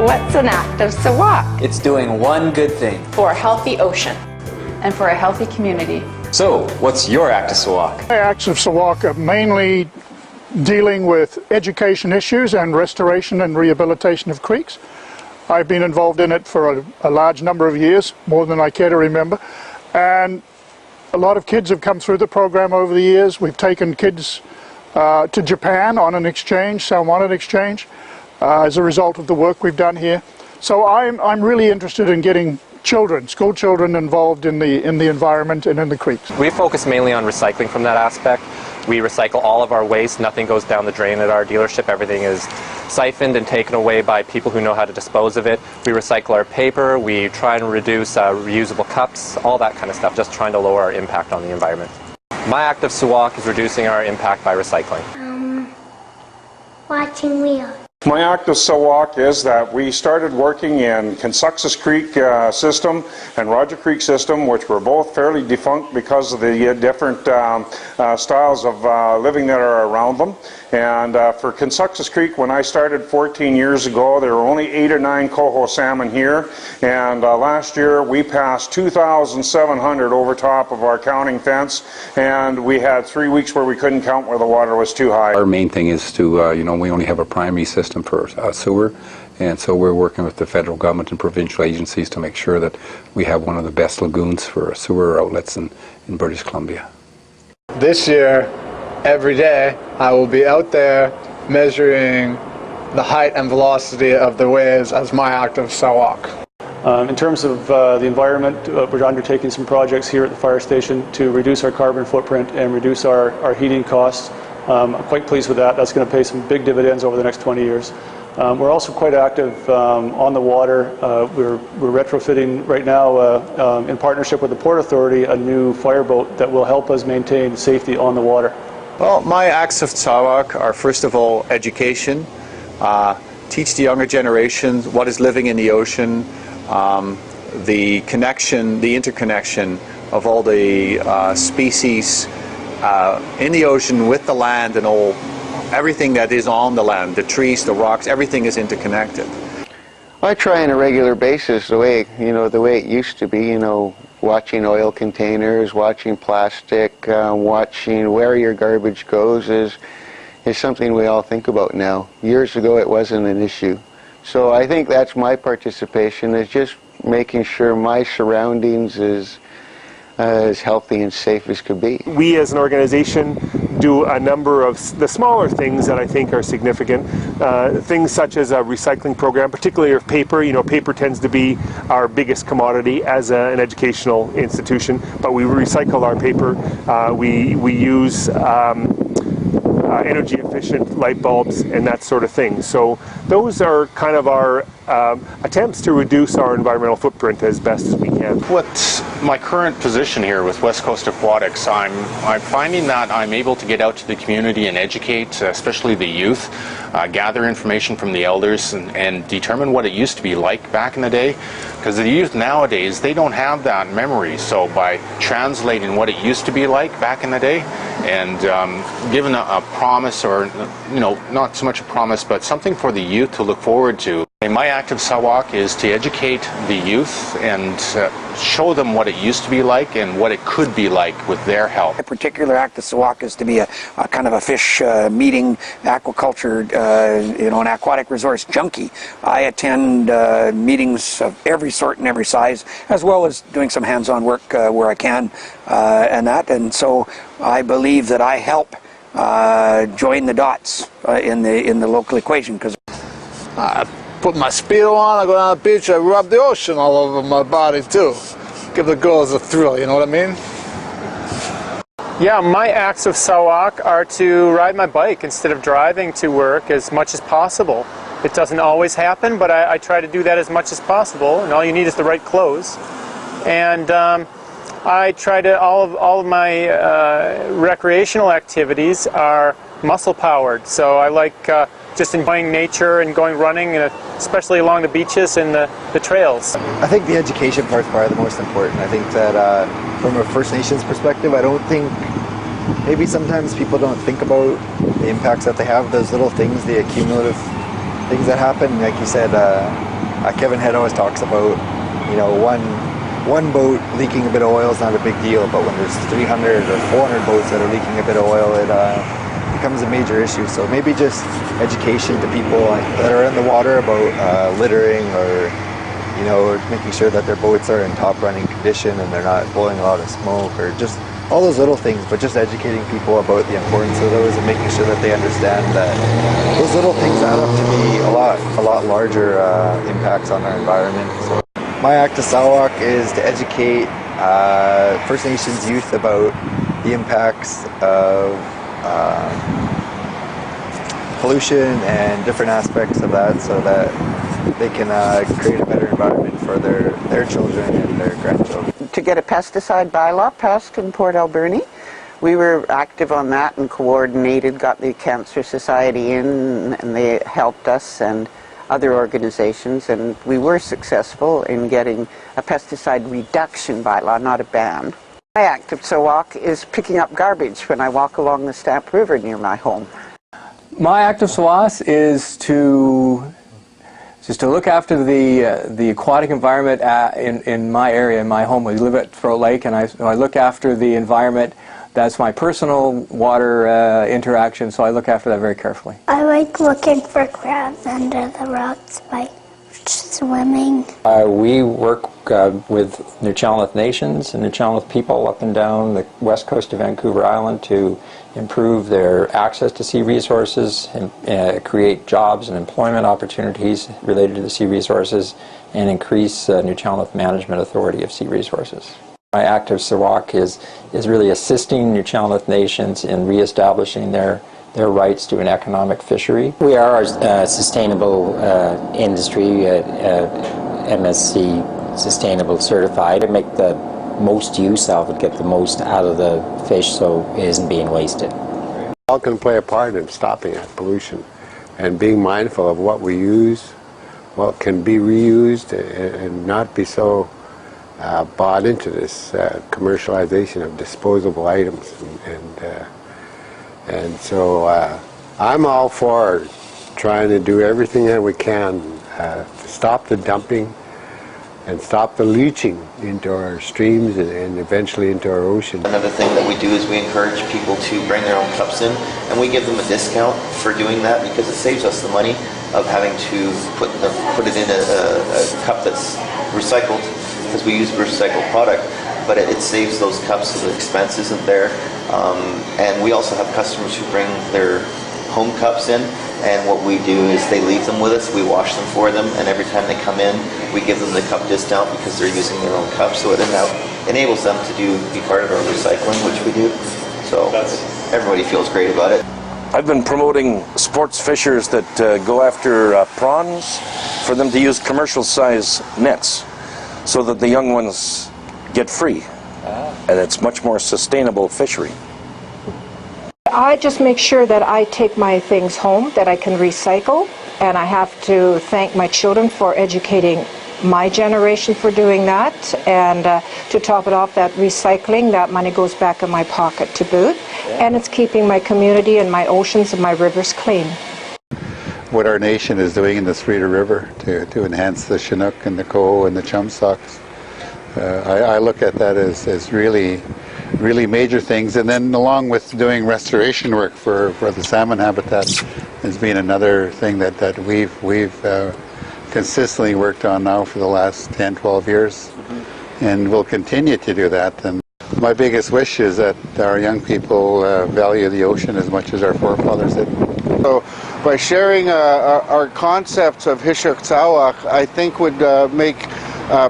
What's an act of Tsawalk? It's doing one good thing. For a healthy ocean. And for a healthy community. So, what's your act of Tsawalk? My acts of Tsawalk are mainly dealing with education issues and restoration and rehabilitation of creeks. I've been involved in it for a large number of years, more than I care to remember, and a lot of kids have come through the program over the years. We've taken kids to Japan on an exchange, Salmon exchange, as a result of the work we've done here. So I'm really interested in getting children, school children, involved in the environment and in the creeks. We focus mainly on recycling from that aspect. We recycle all of our waste. Nothing goes down the drain at our dealership. Everything is siphoned and taken away by people who know how to dispose of it. We recycle our paper. We try and reduce reusable cups, all that kind of stuff, just trying to lower our impact on the environment. My act of Tsawalk is reducing our impact by recycling. Watching Leo. My act of Tsawalk is that we started working in Kensuxus Creek system and Roger Creek system, which were both fairly defunct because of the different styles of living that are around them. And for Kensuxus Creek, when I started 14 years ago, there were only 8 or 9 coho salmon here. And last year, we passed 2,700 over top of our counting fence. And we had 3 weeks where we couldn't count where the water was too high. Our main thing is to, we only have a primary system for sewer, and so we're working with the federal government and provincial agencies to make sure that we have one of the best lagoons for sewer outlets in British Columbia. This year, every day, I will be out there measuring the height and velocity of the waves as my act of Tsawalk. In terms of the environment, we're undertaking some projects here at the fire station to reduce our carbon footprint and reduce our heating costs. I'm quite pleased with that. That's going to pay some big dividends over the next 20 years. We're also quite active on the water. We're retrofitting right now, in partnership with the Port Authority, a new fireboat that will help us maintain safety on the water. Well, my acts of Tsawalk are, first of all, education. Teach the younger generation what is living in the ocean, the connection, the interconnection of all the species in the ocean with the land, and everything that is on the land, the trees, the rocks, everything is interconnected. I try on a regular basis the way it used to be, watching oil containers, watching plastic, watching where your garbage goes is something we all think about now. Years ago it wasn't an issue. So I think that's my participation, is just making sure my surroundings is as healthy and safe as could be. We as an organization do a number of the smaller things that I think are significant. Things such as a recycling program, particularly of paper. Paper tends to be our biggest commodity as an educational institution, but we recycle our paper. We use energy efficient light bulbs and that sort of thing. So those are kind of our attempts to reduce our environmental footprint as best as we can. What's my current position here with West Coast Aquatics? I'm finding that I'm able to get out to the community and educate, especially the youth, gather information from the elders and determine what it used to be like back in the day. Because the youth nowadays, they don't have that memory. So by translating what it used to be like back in the day and given a promise, or not so much a promise, but something for the youth to look forward to. And my act of Tsawalk is to educate the youth and show them what it used to be like and what it could be like with their help. A particular act of Tsawalk is to be a kind of a fish meeting, aquaculture, an aquatic resource junkie. I attend meetings of every sort and every size, as well as doing some hands-on work where I can, and so I believe that I help join the dots in the local equation. Because put my Speedo on, I go down the beach, I rub the ocean all over my body too. Give the girls a thrill, you know what I mean? Yeah, my acts of Tsawalk are to ride my bike instead of driving to work as much as possible. It doesn't always happen, but I try to do that as much as possible, and all you need is the right clothes. And I try to, all of my recreational activities are muscle powered, so I like just enjoying nature and going running, and especially along the beaches and the trails. I think the education part's probably the most important. I think that from a First Nations perspective, I don't think, maybe sometimes people don't think about the impacts that they have, those little things, the accumulative things that happen. Like you said, Kevin Head always talks about, you know, one boat leaking a bit of oil is not a big deal, but when there's 300 or 400 boats that are leaking a bit of oil, it becomes a major issue. So maybe just education to people that are in the water about littering, or, you know, making sure that their boats are in top running condition and they're not blowing a lot of smoke, or just all those little things, but just educating people about the importance of those and making sure that they understand that those little things add up to be a lot larger impacts on our environment. So my act of Tsawalk is to educate First Nations youth about the impacts of pollution and different aspects of that, so that they can create a better environment for their children and their grandchildren. To get a pesticide bylaw passed in Port Alberni. We were active on that and coordinated, got the Cancer Society in, and they helped us and other organizations, and we were successful in getting a pesticide reduction bylaw, not a ban. My act of Tsawalk is picking up garbage when I walk along the Stamp River near my home. My act of Tsawalk is to look after the aquatic environment in my area, in my home. We live at Throat Lake, and I look after the environment. That's my personal water interaction, so I look after that very carefully. I like looking for crabs under the rocks by swimming. We work with Nuu-chah-nulth nations and Nuu-chah-nulth people up and down the west coast of Vancouver Island to improve their access to sea resources and create jobs and employment opportunities related to the sea resources and increase Nuu-chah-nulth management authority of sea resources. My act of Tsawalk is really assisting Nuu-chah-nulth nations in reestablishing their rights to an economic fishery. We are a sustainable industry, MSC Sustainable Certified, to make the most use of it, get the most out of the fish so it isn't being wasted. All can play a part in stopping that pollution and being mindful of what we use, what can be reused, and not be so bought into this commercialization of disposable items. And so I'm all for trying to do everything that we can to stop the dumping and stop the leaching into our streams and eventually into our ocean. Another thing that we do is we encourage people to bring their own cups in, and we give them a discount for doing that because it saves us the money of having to put it in a cup that's recycled, because we use recycled product, but it saves those cups so the expense isn't there. And we also have customers who bring their home cups in, and what we do is they leave them with us, we wash them for them, and every time they come in we give them the cup discount because they're using their own cups, so it enables them to be part of our recycling, which we do. So everybody feels great about it. I've been promoting sports fishers that go after prawns for them to use commercial size nets so that the young ones get free, and it's much more sustainable fishery. I just make sure that I take my things home that I can recycle, and I have to thank my children for educating my generation for doing that, and to top it off, that recycling, that money goes back in my pocket to boot, and it's keeping my community and my oceans and my rivers clean. What our nation is doing in the Streeter River to enhance the Chinook and the Coho and the Chumsocks, I look at that as really major things, and then along with doing restoration work for the salmon habitat has been another thing that we've consistently worked on now for the last 10-12 years, and we'll continue to do that. And my biggest wish is that our young people value the ocean as much as our forefathers did. So by sharing our concepts of Hishuk Tsawalk, I think would make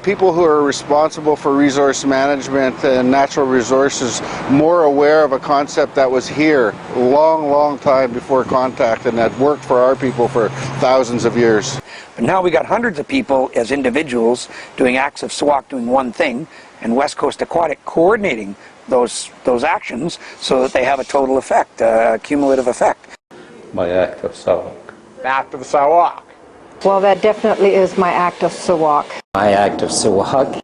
people who are responsible for resource management and natural resources more aware of a concept that was here long time before contact, and that worked for our people for thousands of years. But now we got hundreds of people as individuals doing acts of Tsawalk, doing one thing, and West Coast Aquatic coordinating those actions so that they have a total effect, a cumulative effect. My act of Tsawalk. Act of Tsawalk. Well, that definitely is my act of Tsawalk. My act of Tsawalk.